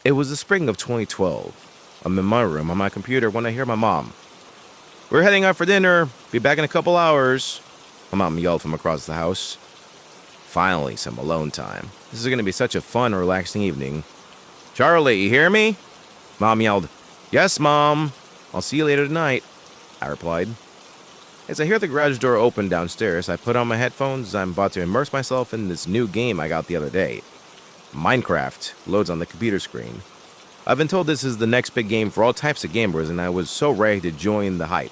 It was the spring of 2012. I'm in my room on my computer when I hear my mom. "We're heading out for dinner. Be back in a couple hours," my mom yelled from across the house. Finally, some alone time. This is going to be such a fun, relaxing evening. "Charlie, you hear me?" Mom yelled. "Yes, Mom. I'll see you later tonight," I replied. As I hear the garage door open downstairs, I put on my headphones as I'm about to immerse myself in this new game I got the other day. Minecraft loads on the computer screen. I've been told this is the next big game for all types of gamers, and I was so ready to join the hype.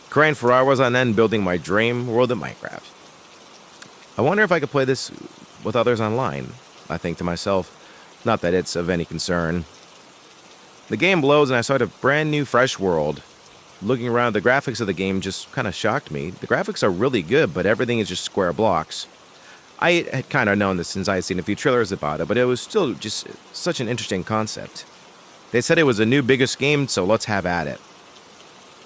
Grind for hours on end building my dream world of Minecraft. I wonder if I could play this with others online, I think to myself. Not that it's of any concern. The game loads and I start a brand new fresh world. Looking around, the graphics of the game just kind of shocked me. The graphics are really good, but everything is just square blocks. I had kind of known this since I had seen a few trailers about it, but it was still just such an interesting concept. They said it was the new biggest game, so let's have at it.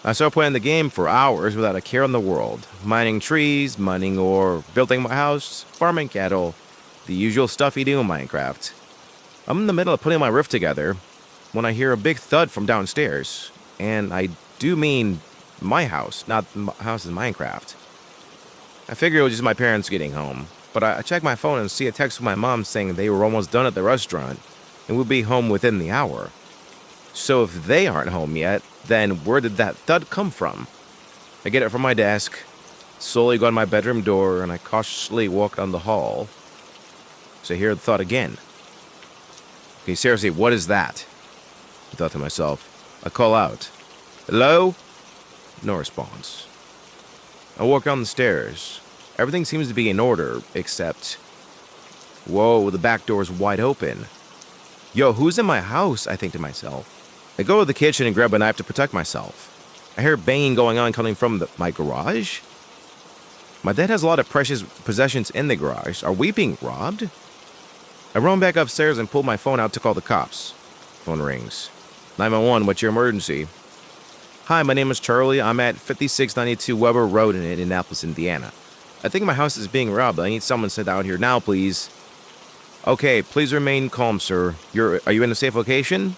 I started playing the game for hours without a care in the world. Mining trees, mining ore, building my house, farming cattle, the usual stuff you do in Minecraft. I'm in the middle of putting my roof together when I hear a big thud from downstairs. And I do mean my house, not the house in Minecraft. I figured it was just my parents getting home, but I check my phone and see a text from my mom saying they were almost done at the restaurant and would be home within the hour. So if they aren't home yet, then where did that thud come from? I get it from my desk, slowly go to my bedroom door, and I cautiously walk down the hall. So I hear the thud again. Okay, seriously, what is that? I thought to myself. I call out, "Hello?" No response. I walk down the stairs. Everything seems to be in order, except... Whoa, the back door is wide open. Yo, who's in my house? I think to myself. I go to the kitchen and grab a knife to protect myself. I hear banging going on coming from my garage. My dad has a lot of precious possessions in the garage. Are we being robbed? I run back upstairs and pull my phone out to call the cops. Phone rings. 911, what's your emergency? "Hi, my name is Charlie. I'm at 5692 Weber Road in Indianapolis, Indiana. I think my house is being robbed. I need someone sent out here now, please." "Okay, please remain calm, sir. Are you in a safe location?"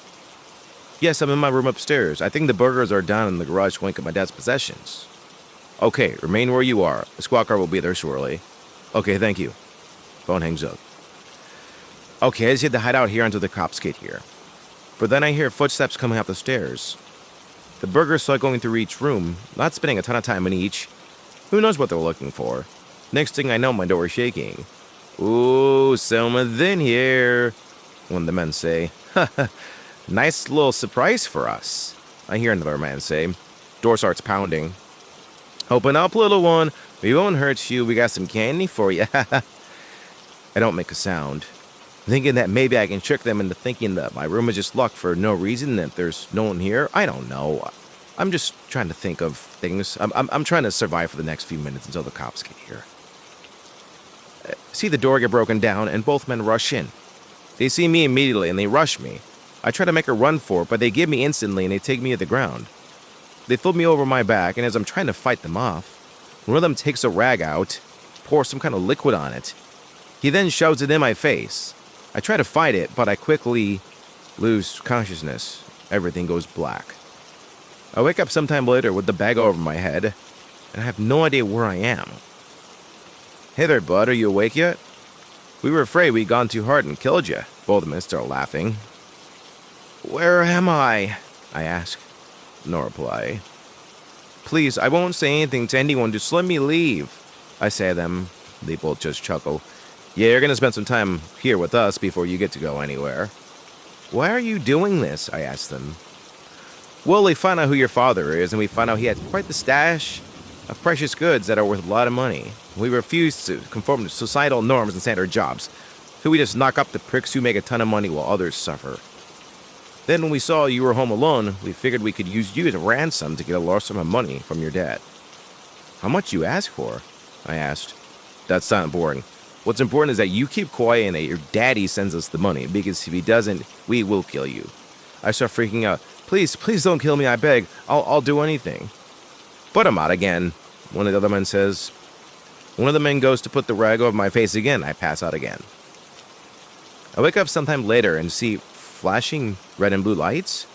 "Yes, I'm in my room upstairs. I think the burglars are down in the garage going at my dad's possessions." "Okay, remain where you are. A squad car will be there shortly." "Okay, thank you." Phone hangs up. Okay, I just had to hide out here until the cops get here. But then I hear footsteps coming up the stairs. The burglars start going through each room, not spending a ton of time in each. Who knows what they're looking for? Next thing I know, my door is shaking. "Ooh, someone's in here," one of the men say. "Nice little surprise for us," I hear another man say. Door starts pounding. "Open up, little one. We won't hurt you. We got some candy for you." I don't make a sound, thinking that maybe I can trick them into thinking that my room is just locked for no reason, that there's no one here. I don't know. I'm just trying to think of things. I'm trying to survive for the next few minutes until the cops get here. See the door get broken down, and both men rush in. They see me immediately, and they rush me. I try to make a run for it, but they give me instantly, and they take me to the ground. They flip me over my back, and as I'm trying to fight them off, one of them takes a rag out, pours some kind of liquid on it. He then shoves it in my face. I try to fight it, but I quickly lose consciousness. Everything goes black. I wake up sometime later with the bag over my head, and I have no idea where I am. "Hey there, bud, are you awake yet? We were afraid we'd gone too hard and killed you." Both of them start laughing. "Where am I?" I ask. No reply. "Please, I won't say anything to anyone. Just let me leave," I say to them. They both just chuckle. "Yeah, you're going to spend some time here with us before you get to go anywhere." "Why are you doing this?" I ask them. "Well, we find out who your father is, and we find out he had quite the stash of precious goods that are worth a lot of money. We refuse to conform to societal norms and standard jobs, so we just knock up the pricks who make a ton of money while others suffer. Then when we saw you were home alone, we figured we could use you as a ransom to get a large sum of money from your dad." "How much you ask for?" I asked. "That's not important. What's important is that you keep quiet and that your daddy sends us the money, because if he doesn't, we will kill you." I start freaking out. Please don't kill me, I beg. I'll do anything." "Put him out again," one of the other men says. One of the men goes to put the rag over my face again. I pass out again. I wake up sometime later and see flashing red and blue lights.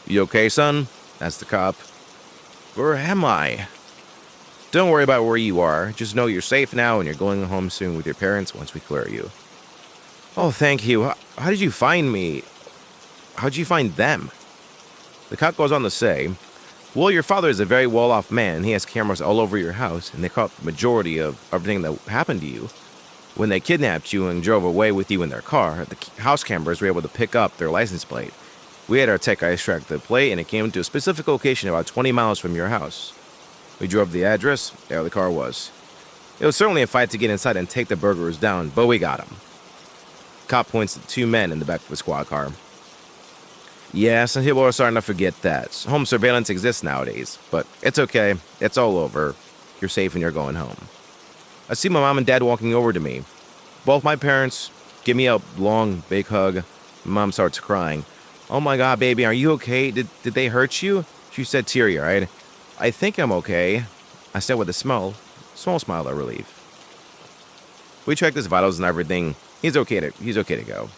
You okay, son? Asked the cop. Where am I? Don't worry about where you are. Just know you're safe now and you're going home soon with your parents once we clear you. Oh, thank you. How did you find me? How'd you find them? The cop goes on to say, well, your father is a very well-off man. He has cameras all over your house, and they caught the majority of everything that happened to you. When they kidnapped you and drove away with you in their car, the house cameras were able to pick up their license plate. We had our tech guy extract the plate, and it came to a specific location about 20 miles from your house. We drove the address. There the car was. It was certainly a fight to get inside and take the burglars down, but we got them. Cop points at 2 men in the back of the squad car. Yeah, some people are starting to forget that. Home surveillance exists nowadays, but it's okay. It's all over. You're safe and you're going home. I see my mom and dad walking over to me. Both my parents give me a long, big hug. Mom starts crying. Oh my God, baby, are you okay? Did they hurt you? She said teary-eyed. I think I'm okay. I said with a small smile of relief. We checked his vitals and everything. He's okay to go.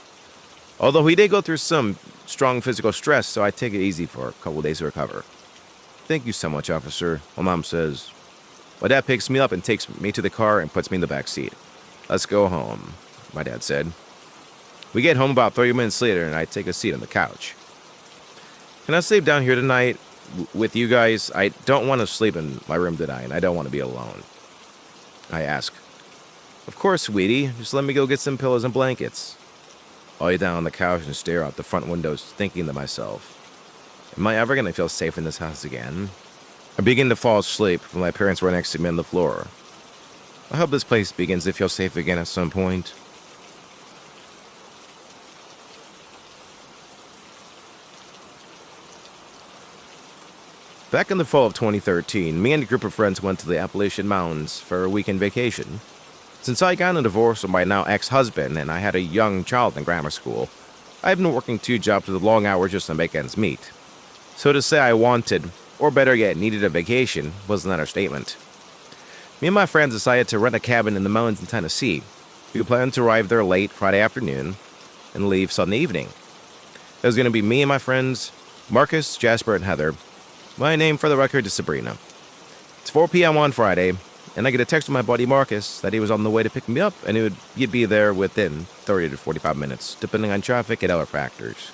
Although he did go through some strong physical stress, so I take it easy for a couple days to recover. Thank you so much, officer, my mom says. My dad picks me up and takes me to the car and puts me in the back seat. Let's go home, my dad said. We get home about 30 minutes later and I take a seat on the couch. Can I sleep down here tonight with you guys? I don't want to sleep in my room tonight and I don't want to be alone. I ask. Of course, sweetie. Just let me go get some pillows and blankets. I lay down on the couch and stare out the front windows, thinking to myself, am I ever going to feel safe in this house again? I begin to fall asleep when my parents were next to me on the floor. I hope this place begins to feel safe again at some point. Back in the fall of 2013, me and a group of friends went to the Appalachian Mountains for a weekend vacation. Since I got a divorce with my now ex-husband and I had a young child in grammar school, I've been working 2 jobs with long hours just to make ends meet. So to say I wanted, or better yet needed a vacation, was an understatement. Me and my friends decided to rent a cabin in the mountains in Tennessee. We planned to arrive there late Friday afternoon and leave Sunday evening. It was going to be me and my friends, Marcus, Jasper, and Heather. My name for the record is Sabrina. It's 4 p.m. on Friday, and I get a text from my buddy Marcus that he was on the way to pick me up and he'd be there within 30 to 45 minutes, depending on traffic and other factors.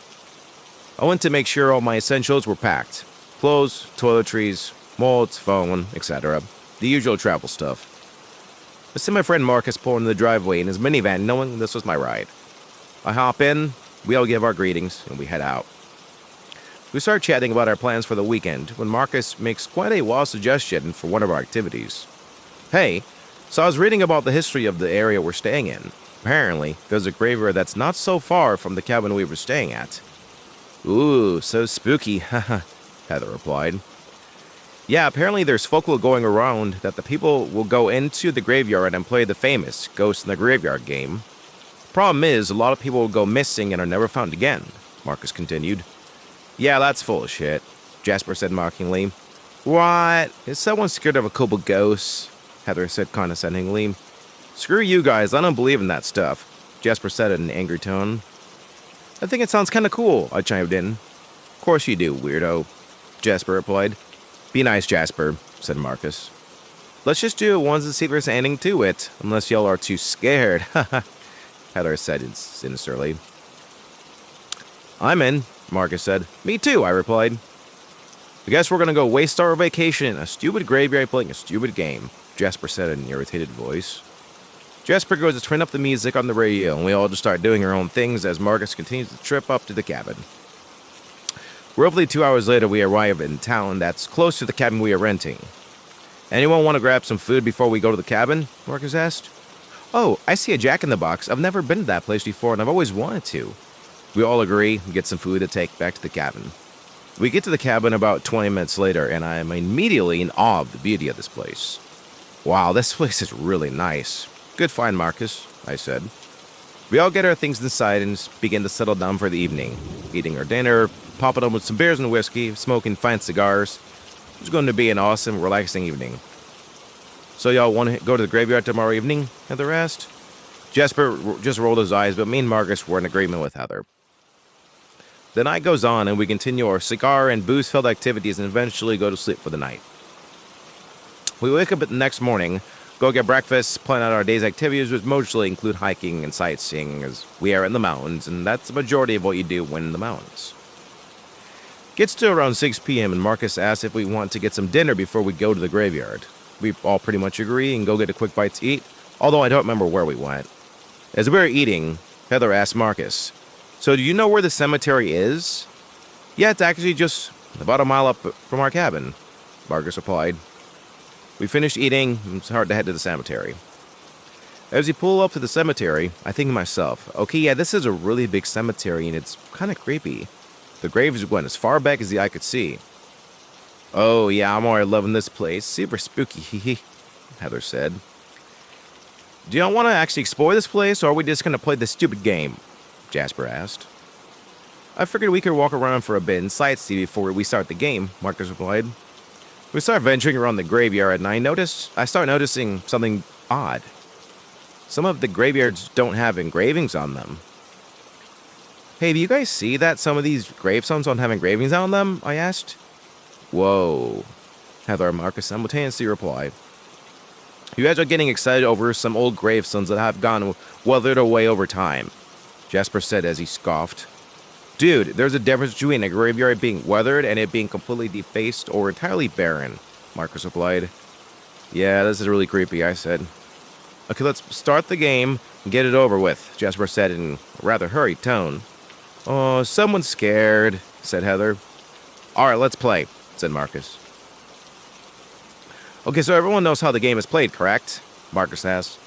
I went to make sure all my essentials were packed. Clothes, toiletries, molds, phone, etc. The usual travel stuff. I see my friend Marcus pull into the driveway in his minivan knowing this was my ride. I hop in, we all give our greetings, and we head out. We start chatting about our plans for the weekend when Marcus makes quite a wild suggestion for one of our activities. Hey, so I was reading about the history of the area we're staying in. Apparently, there's a graveyard that's not so far from the cabin we were staying at. Ooh, so spooky, haha, Heather replied. Yeah, apparently there's folklore going around that the people will go into the graveyard and play the famous Ghost in the Graveyard game. Problem is, a lot of people will go missing and are never found again, Marcus continued. Yeah, that's full of shit, Jasper said mockingly. What? Is someone scared of a couple ghosts? Heather said condescendingly. Screw you guys, I don't believe in that stuff, Jasper said in an angry tone. I think it sounds kinda cool, I chimed in. Of course you do, weirdo, Jasper replied. Be nice, Jasper, said Marcus. Let's just do it once and see if there's an ending to it, unless y'all are too scared, haha, Heather said sinisterly. I'm in, Marcus said. Me too, I replied. I guess we're gonna go waste our vacation in a stupid graveyard playing a stupid game, Jasper said in an irritated voice. Jasper goes to turn up the music on the radio, and we all just start doing our own things as Marcus continues the trip up to the cabin. Roughly 2 hours later, we arrive in town that's close to the cabin we are renting. Anyone want to grab some food before we go to the cabin? Marcus asked. Oh, I see a Jack in the Box. I've never been to that place before, and I've always wanted to. We all agree and get some food to take back to the cabin. We get to the cabin about 20 minutes later, and I am immediately in awe of the beauty of this place. Wow, this place is really nice. Good find, Marcus, I said. We all get our things inside and begin to settle down for the evening, eating our dinner, popping on with some beers and whiskey, smoking fine cigars. It's going to be an awesome, relaxing evening. So y'all want to go to the graveyard tomorrow evening? Heather asked. Jasper just rolled his eyes, but me and Marcus were in agreement with Heather. The night goes on, and we continue our cigar and booze-filled activities and eventually go to sleep for the night. We wake up the next morning, go get breakfast, plan out our day's activities, which mostly include hiking and sightseeing, as we are in the mountains, and that's the majority of what you do when in the mountains. Gets to around 6 p.m., and Marcus asks if we want to get some dinner before we go to the graveyard. We all pretty much agree and go get a quick bite to eat, although I don't remember where we went. As we were eating, Heather asked Marcus, "So do you know where the cemetery is?" "Yeah, it's actually just about a mile up from our cabin," Marcus replied. We finished eating, and it's hard to head to the cemetery. As we pull up to the cemetery, I think to myself, okay, yeah, this is a really big cemetery, and it's kind of creepy. The graves went as far back as the eye could see. "Oh, yeah, I'm already loving this place. Super spooky, hee Heather said. "Do you want to actually explore this place, or are we just going to play this stupid game?" Jasper asked. "I figured we could walk around for a bit and sightsee before we start the game," Marcus replied. We started venturing around the graveyard, and I started noticing something odd. Some of the graveyards don't have engravings on them. "Hey, do you guys see that some of these gravestones don't have engravings on them?" I asked. "Whoa," Heather and Marcus simultaneously replied. "You guys are getting excited over some old gravestones that have gone weathered away over time," Jasper said as he scoffed. "Dude, there's a difference between a graveyard being weathered and it being completely defaced or entirely barren," Marcus replied. "Yeah, this is really creepy," I said. "Okay, let's start the game and get it over with," Jasper said in a rather hurried tone. "Oh, someone's scared," said Heather. "All right, let's play," said Marcus. "Okay, so everyone knows how the game is played, correct?" Marcus asked.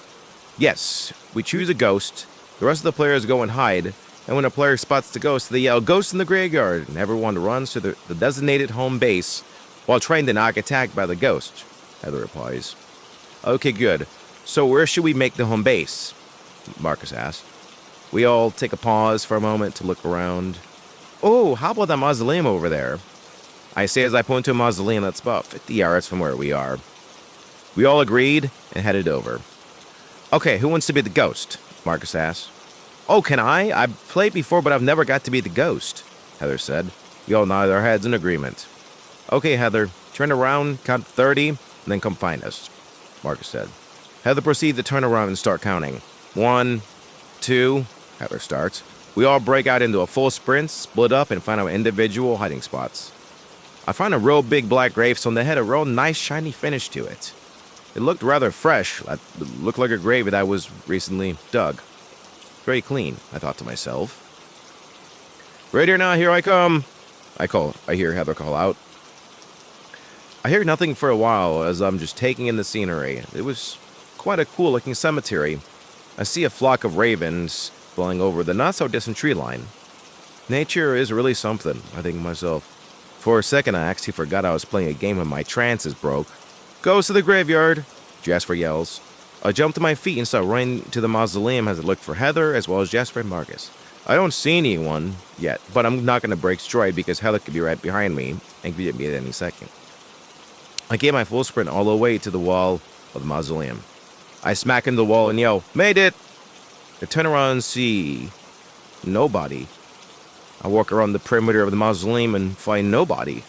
"Yes, we choose a ghost, the rest of the players go and hide, and when a player spots the ghost, they yell, 'Ghost in the graveyard,' and everyone runs to the designated home base while trying to not get attacked by the ghost," Heather replies. "Okay, good. So where should we make the home base?" Marcus asked. We all take a pause for a moment to look around. "Oh, how about that mausoleum over there?" I say as I point to a mausoleum that's about 50 yards from where we are. We all agreed and headed over. "Okay, who wants to be the ghost?" Marcus asked. "Oh, can I? I've played before, but I've never got to be the ghost," Heather said. We all nodded our heads in agreement. "Okay, Heather, turn around, count 30, and then come find us," Marcus said. Heather proceeded to turn around and start counting. 1, 2, Heather starts. We all break out into a full sprint, split up, and find our individual hiding spots. I found a real big black gravestone that had a real nice shiny finish to it. It looked rather fresh. It looked like a grave that was recently dug. Very clean, I thought to myself. "Right here now, here I come," I hear Heather call out. I hear nothing for a while as I'm just taking in the scenery. It was quite a cool looking cemetery. I see a flock of ravens flying over the not so distant tree line. Nature is really something, I think to myself. For a second I actually forgot I was playing a game and my trances broke. "Goes to the graveyard," Jasper yells. I jump to my feet and start running to the mausoleum as I look for Heather as well as Jasper and Marcus. I don't see anyone yet, but I'm not going to break stride because Heather could be right behind me and could get me at any second. I gave my full sprint all the way to the wall of the mausoleum. I smack into the wall and yell, "Made it!" I turn around and see nobody. I walk around the perimeter of the mausoleum and find nobody.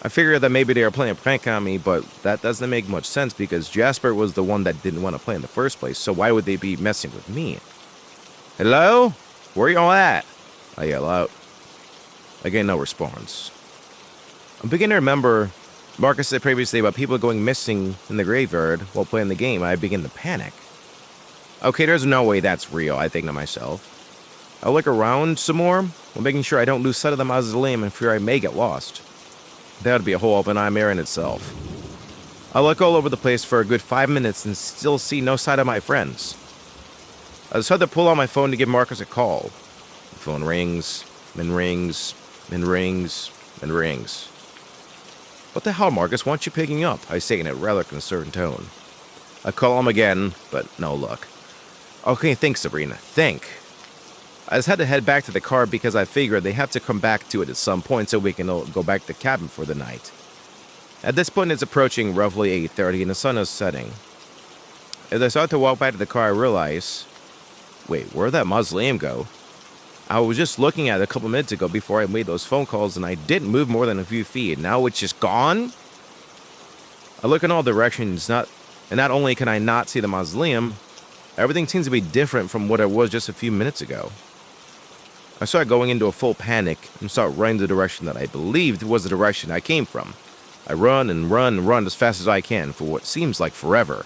I figure that maybe they are playing a prank on me, but that doesn't make much sense because Jasper was the one that didn't want to play in the first place, so why would they be messing with me? "Hello? Where y'all at?" I yell out. I get no response. I'm beginning to remember Marcus said previously about people going missing in the graveyard while playing the game. I begin to panic. Okay, there's no way that's real, I think to myself. I look around some more while making sure I don't lose sight of the mausoleum and fear I may get lost. That would be a whole open nightmare in itself. I look all over the place for a good 5 minutes and still see no sign of my friends. I decide to pull out my phone to give Marcus a call. The phone rings, and rings, and rings, and rings. "What the hell, Marcus? Why aren't you picking up?" I say in a rather concerned tone. I call him again, but no luck. "Okay, thanks, Sabrina. Think." I just had to head back to the car because I figured they have to come back to it at some point so we can all go back to the cabin for the night. At this point, it's approaching roughly 8:30 and the sun is setting. As I start to walk back to the car, I realize, wait, where'd that mausoleum go? I was just looking at it a couple minutes ago before I made those phone calls, and I didn't move more than a few feet. Now it's just gone? I look in all directions, and not only can I not see the mausoleum, everything seems to be different from what it was just a few minutes ago. I start going into a full panic and start running the direction that I believed was the direction I came from. I run and run and run as fast as I can for what seems like forever,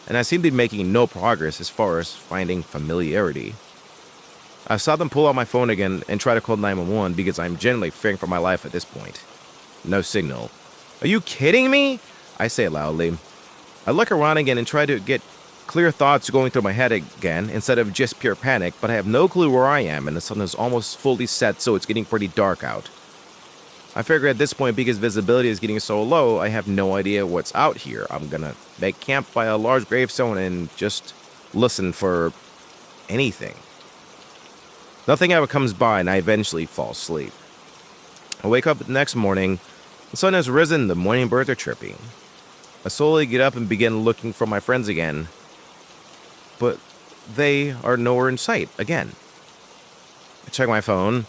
and I seem to be making no progress as far as finding familiarity. I saw them pull out my phone again and try to call 911 because I'm genuinely fearing for my life at this point. No signal. Are you kidding me? I say loudly. I look around again and try to get clear thoughts going through my head again instead of just pure panic, but I have no clue where I am and the sun is almost fully set, so it's getting pretty dark out. I figure at this point, because visibility is getting so low, I have no idea what's out here. I'm gonna make camp by a large gravestone and just listen for anything. Nothing ever comes by, and I eventually fall asleep. I wake up the next morning. The sun has risen, the morning birds are chirping. I slowly get up and begin looking for my friends again, but they are nowhere in sight again. I check my phone.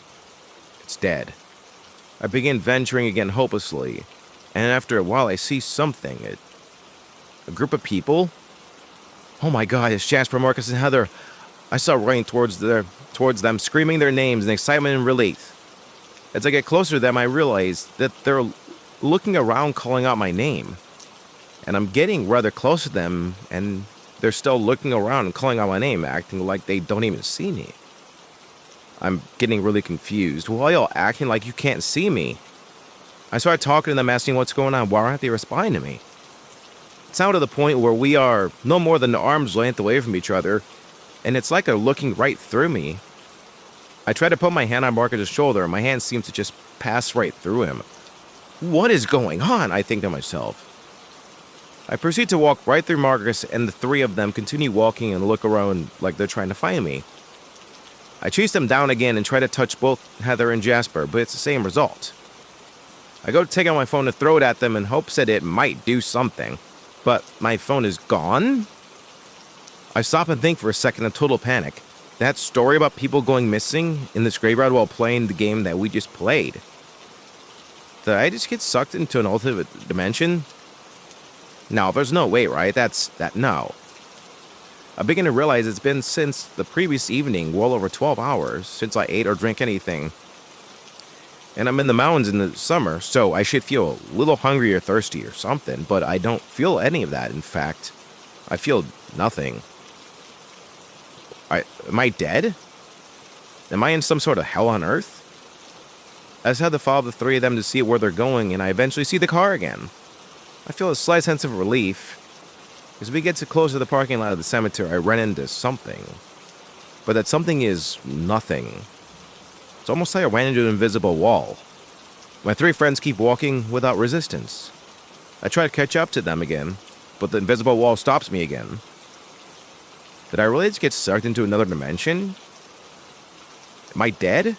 It's dead. I begin venturing again hopelessly, and after a while I see something. A group of people? Oh my God, it's Jasper, Marcus, and Heather. I start running towards them, screaming their names in excitement and relief. As I get closer to them, I realize that they're looking around calling out my name. And I'm getting rather close to them, and they're still looking around and calling out my name, acting like they don't even see me. I'm getting really confused. Why are y'all acting like you can't see me? I start talking to them, asking what's going on. Why aren't they responding to me? It's now to the point where we are no more than an arm's length away from each other, and it's like they're looking right through me. I try to put my hand on Marcus' shoulder, and my hand seems to just pass right through him. What is going on? I think to myself. I proceed to walk right through Marcus, and the three of them continue walking and look around like they're trying to find me. I chase them down again and try to touch both Heather and Jasper, but it's the same result. I go to take out my phone to throw it at them in hopes that it might do something, but my phone is gone? I stop and think for a second in total panic. That story about people going missing in this graveyard while playing the game that we just played. Did I just get sucked into an alternate dimension? No, there's no way, right? No. I begin to realize it's been since the previous evening, well over 12 hours, since I ate or drank anything. And I'm in the mountains in the summer, so I should feel a little hungry or thirsty or something, but I don't feel any of that. In fact, I feel nothing. Am I dead? Am I in some sort of hell on earth? I just had to follow the three of them to see where they're going, and I eventually see the car again. I feel a slight sense of relief. As we get too close to the parking lot of the cemetery, I run into something. But that something is nothing. It's almost like I ran into an invisible wall. My three friends keep walking without resistance. I try to catch up to them again, but the invisible wall stops me again. Did I really just get sucked into another dimension? Am I dead?